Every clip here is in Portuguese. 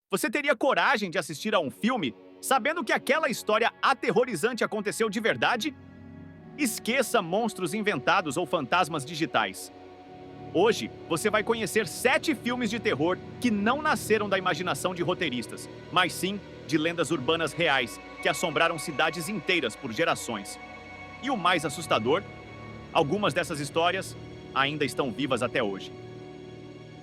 Você teria coragem de assistir a um filme sabendo que aquela história aterrorizante aconteceu de verdade? Esqueça monstros inventados ou fantasmas digitais. Hoje, você vai conhecer 7 filmes de terror que não nasceram da imaginação de roteiristas, mas sim de lendas urbanas reais que assombraram cidades inteiras por gerações. E o mais assustador, algumas dessas histórias ainda estão vivas até hoje.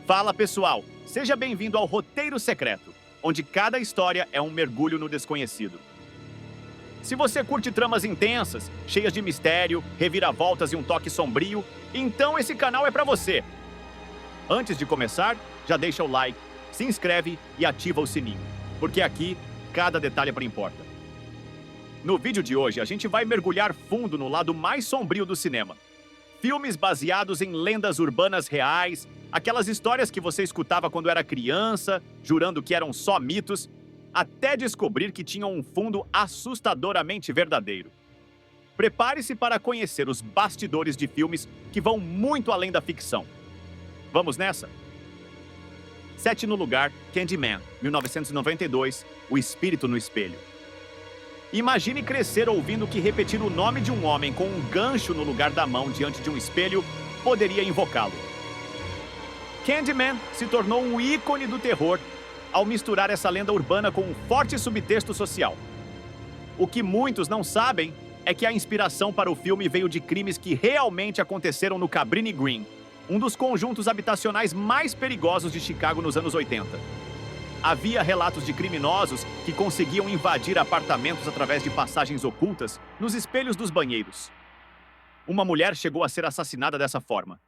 Fala pessoal, seja bem-vindo ao Roteiro Secreto, onde cada história é um mergulho no desconhecido. Se você curte tramas intensas, cheias de mistério, reviravoltas e um toque sombrio, então esse canal é pra você. Antes de começar, já deixa o like, se inscreve e ativa o sininho, porque aqui cada detalhe importa. No vídeo de hoje, a gente vai mergulhar fundo no lado mais sombrio do cinema. Filmes baseados em lendas urbanas reais, aquelas histórias que você escutava quando era criança, jurando que eram só mitos, até descobrir que tinham um fundo assustadoramente verdadeiro. Prepare-se para conhecer os bastidores de filmes que vão muito além da ficção. Vamos nessa? 7 no lugar, Candyman, 1992, O Espírito no Espelho. Imagine crescer ouvindo que repetir o nome de um homem com um gancho no lugar da mão diante de um espelho poderia invocá-lo. Candyman se tornou um ícone do terror ao misturar essa lenda urbana com um forte subtexto social. O que muitos não sabem é que a inspiração para o filme veio de crimes que realmente aconteceram no Cabrini Green, um dos conjuntos habitacionais mais perigosos de Chicago nos anos 80. Havia relatos de criminosos que conseguiam invadir apartamentos através de passagens ocultas nos espelhos dos banheiros. Uma mulher chegou a ser assassinada dessa forma.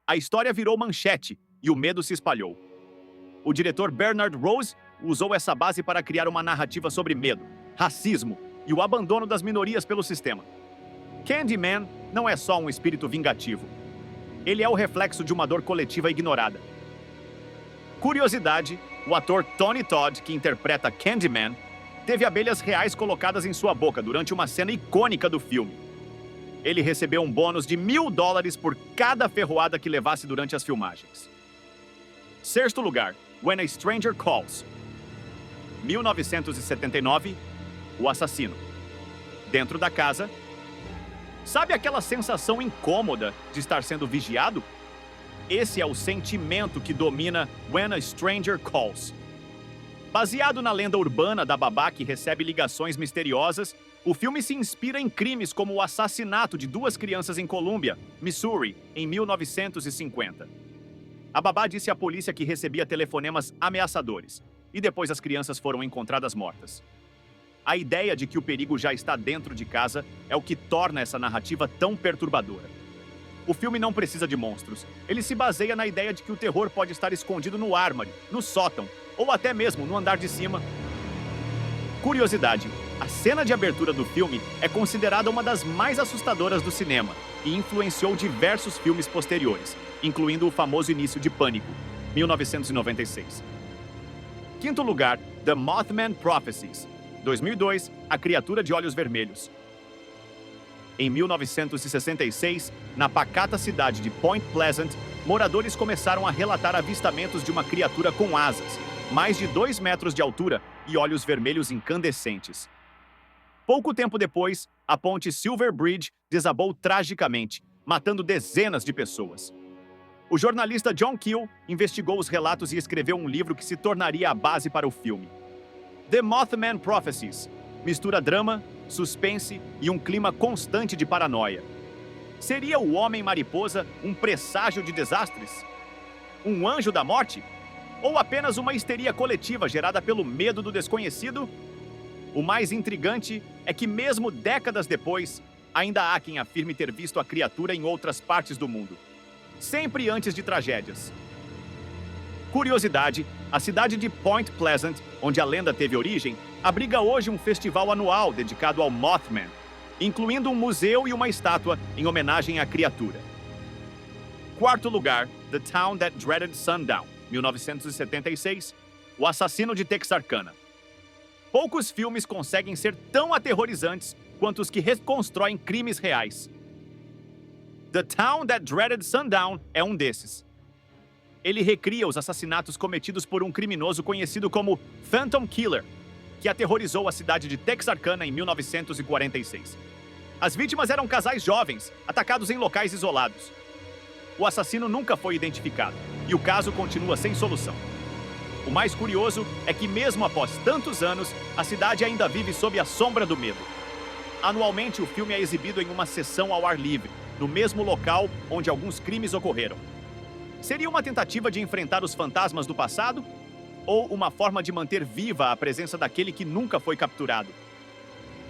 A história virou manchete e o medo se espalhou. O diretor Bernard Rose usou essa base para criar uma narrativa sobre medo, racismo e o abandono das minorias pelo sistema. Candyman não é só um espírito vingativo. Ele é o reflexo de uma dor coletiva ignorada. Curiosidade, o ator Tony Todd, que interpreta Candyman, teve abelhas reais colocadas em sua boca durante uma cena icônica do filme. Ele recebeu um bônus de $1.000 por cada ferroada que levasse durante as filmagens. Sexto lugar, When a Stranger Calls. 1979, O Assassino. Dentro da casa. Sabe aquela sensação incômoda de estar sendo vigiado? Esse é o sentimento que domina When a Stranger Calls. Baseado na lenda urbana da babá que recebe ligações misteriosas, o filme se inspira em crimes como o assassinato de 2 crianças em Columbia, Missouri, em 1950. A babá disse à polícia que recebia telefonemas ameaçadores, e depois as crianças foram encontradas mortas. A ideia de que o perigo já está dentro de casa é o que torna essa narrativa tão perturbadora. O filme não precisa de monstros. Ele se baseia na ideia de que o terror pode estar escondido no armário, no sótão, ou até mesmo no andar de cima. Curiosidade, a cena de abertura do filme é considerada uma das mais assustadoras do cinema e influenciou diversos filmes posteriores, incluindo o famoso início de Pânico, 1996. Quinto lugar, The Mothman Prophecies, 2002, A Criatura de Olhos Vermelhos. Em 1966, na pacata cidade de Point Pleasant, moradores começaram a relatar avistamentos de uma criatura com asas, mais de 2 metros de altura e olhos vermelhos incandescentes. Pouco tempo depois, a ponte Silver Bridge desabou tragicamente, matando dezenas de pessoas. O jornalista John Keel investigou os relatos e escreveu um livro que se tornaria a base para o filme. The Mothman Prophecies mistura drama, suspense e um clima constante de paranoia. Seria o Homem-Mariposa um presságio de desastres? Um anjo da morte? Ou apenas uma histeria coletiva gerada pelo medo do desconhecido? O mais intrigante é que, mesmo décadas depois, ainda há quem afirme ter visto a criatura em outras partes do mundo. Sempre antes de tragédias. Curiosidade, a cidade de Point Pleasant, onde a lenda teve origem, abriga hoje um festival anual dedicado ao Mothman, incluindo um museu e uma estátua em homenagem à criatura. Quarto lugar, The Town That Dreaded Sundown, 1976, O Assassino de Texarkana. Poucos filmes conseguem ser tão aterrorizantes quanto os que reconstroem crimes reais. The Town That Dreaded Sundown é um desses. ele recria os assassinatos cometidos por um criminoso conhecido como Phantom Killer, que aterrorizou a cidade de Texarkana em 1946. As vítimas eram casais jovens, atacados em locais isolados. O assassino nunca foi identificado, e o caso continua sem solução. O mais curioso é que, mesmo após tantos anos, a cidade ainda vive sob a sombra do medo. Anualmente, o filme é exibido em uma sessão ao ar livre, no mesmo local onde alguns crimes ocorreram. Seria uma tentativa de enfrentar os fantasmas do passado? Ou uma forma de manter viva a presença daquele que nunca foi capturado?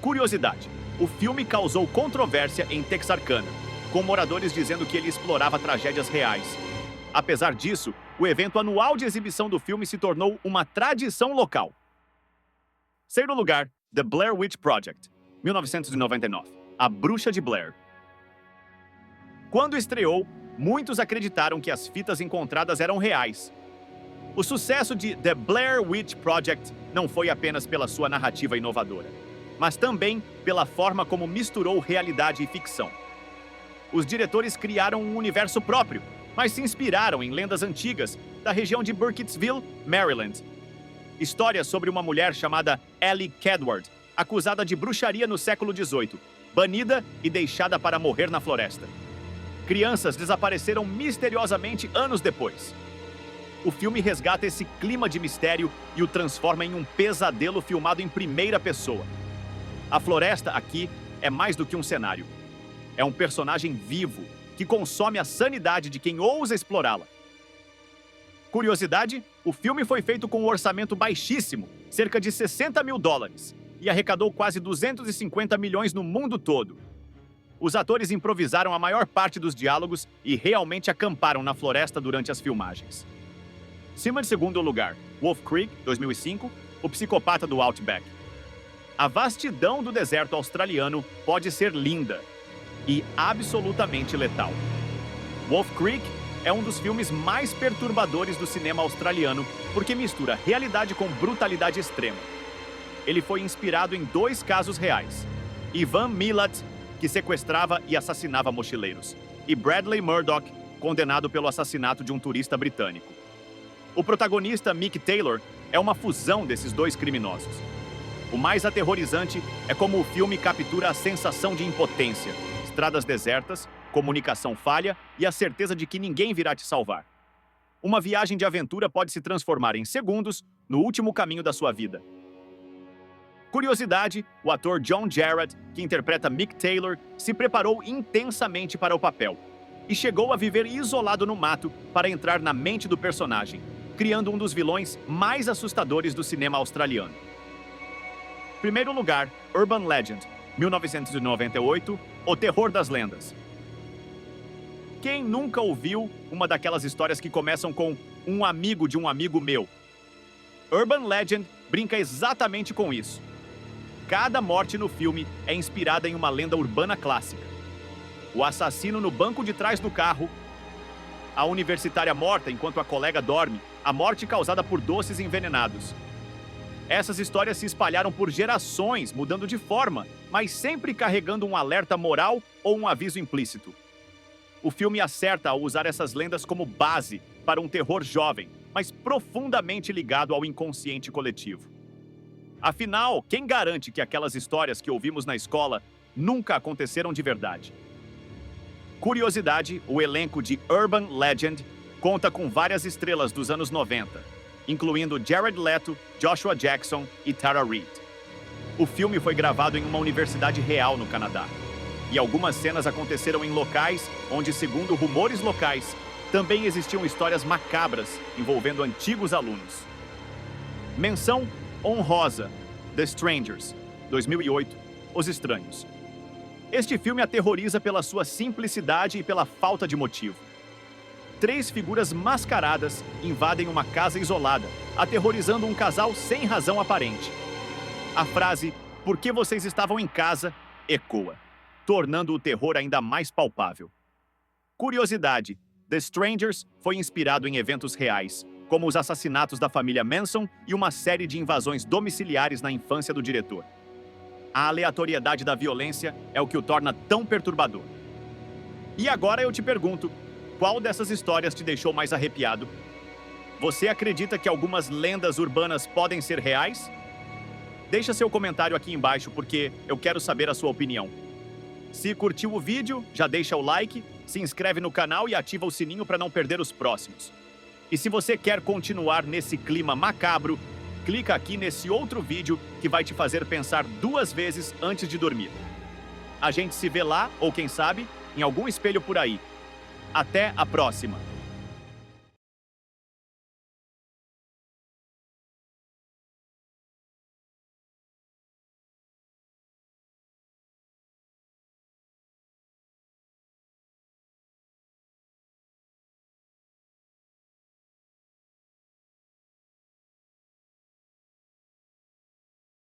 Curiosidade: o filme causou controvérsia em Texarkana, com moradores dizendo que ele explorava tragédias reais. Apesar disso, o evento anual de exibição do filme se tornou uma tradição local. Terceiro lugar, The Blair Witch Project, 1999, A Bruxa de Blair. Quando estreou, muitos acreditaram que as fitas encontradas eram reais. O sucesso de The Blair Witch Project não foi apenas pela sua narrativa inovadora, mas também pela forma como misturou realidade e ficção. Os diretores criaram um universo próprio, mas se inspiraram em lendas antigas da região de Burkittsville, Maryland. Histórias sobre uma mulher chamada Ellie Kedward, acusada de bruxaria no século XVIII, banida e deixada para morrer na floresta. Crianças desapareceram misteriosamente anos depois. O filme resgata esse clima de mistério e o transforma em um pesadelo filmado em primeira pessoa. A floresta aqui é mais do que um cenário. É um personagem vivo que consome a sanidade de quem ousa explorá-la. Curiosidade: o filme foi feito com um orçamento baixíssimo, cerca de $60 mil, e arrecadou quase 250 milhões no mundo todo. Os atores improvisaram a maior parte dos diálogos e realmente acamparam na floresta durante as filmagens. Cima de segundo lugar, Wolf Creek, 2005, O Psicopata do Outback. A vastidão do deserto australiano pode ser linda e absolutamente letal. Wolf Creek é um dos filmes mais perturbadores do cinema australiano porque mistura realidade com brutalidade extrema. Ele foi inspirado em 2 casos reais: Ivan Milat, que sequestrava e assassinava mochileiros, e Bradley Murdoch, condenado pelo assassinato de um turista britânico. O protagonista, Mick Taylor, é uma fusão desses 2 criminosos. O mais aterrorizante é como o filme captura a sensação de impotência, estradas desertas, comunicação falha e a certeza de que ninguém virá te salvar. Uma viagem de aventura pode se transformar em segundos no último caminho da sua vida. Curiosidade: o ator John Jarratt, que interpreta Mick Taylor, se preparou intensamente para o papel e chegou a viver isolado no mato para entrar na mente do personagem, criando um dos vilões mais assustadores do cinema australiano. Primeiro lugar, Urban Legend, 1998, O Terror das Lendas. Quem nunca ouviu uma daquelas histórias que começam com "um amigo de um amigo meu"? Urban Legend brinca exatamente com isso. Cada morte no filme é inspirada em uma lenda urbana clássica. O assassino no banco de trás do carro, a universitária morta enquanto a colega dorme, a morte causada por doces envenenados. Essas histórias se espalharam por gerações, mudando de forma, mas sempre carregando um alerta moral ou um aviso implícito. O filme acerta ao usar essas lendas como base para um terror jovem, mas profundamente ligado ao inconsciente coletivo. Afinal, quem garante que aquelas histórias que ouvimos na escola nunca aconteceram de verdade? Curiosidade: o elenco de Urban Legend conta com várias estrelas dos anos 90, incluindo Jared Leto, Joshua Jackson e Tara Reid. O filme foi gravado em uma universidade real no Canadá, e algumas cenas aconteceram em locais onde, segundo rumores locais, também existiam histórias macabras envolvendo antigos alunos. Menção honrosa: The Strangers, 2008, Os Estranhos. Este filme aterroriza pela sua simplicidade e pela falta de motivo. 3 figuras mascaradas invadem uma casa isolada, aterrorizando um casal sem razão aparente. A frase "por que vocês estavam em casa?" ecoa, tornando o terror ainda mais palpável. Curiosidade: The Strangers foi inspirado em eventos reais, como os assassinatos da família Manson e uma série de invasões domiciliares na infância do diretor. A aleatoriedade da violência é o que o torna tão perturbador. E agora eu te pergunto: Qual dessas histórias te deixou mais arrepiado? Você acredita que algumas lendas urbanas podem ser reais? Deixa seu comentário aqui embaixo porque eu quero saber a sua opinião. Se curtiu o vídeo, já deixa o like, se inscreve no canal e ativa o sininho para não perder os próximos. E se você quer continuar nesse clima macabro, clica aqui nesse outro vídeo que vai te fazer pensar 2 vezes antes de dormir. A gente se vê lá, ou quem sabe, em algum espelho por aí. Até a próxima!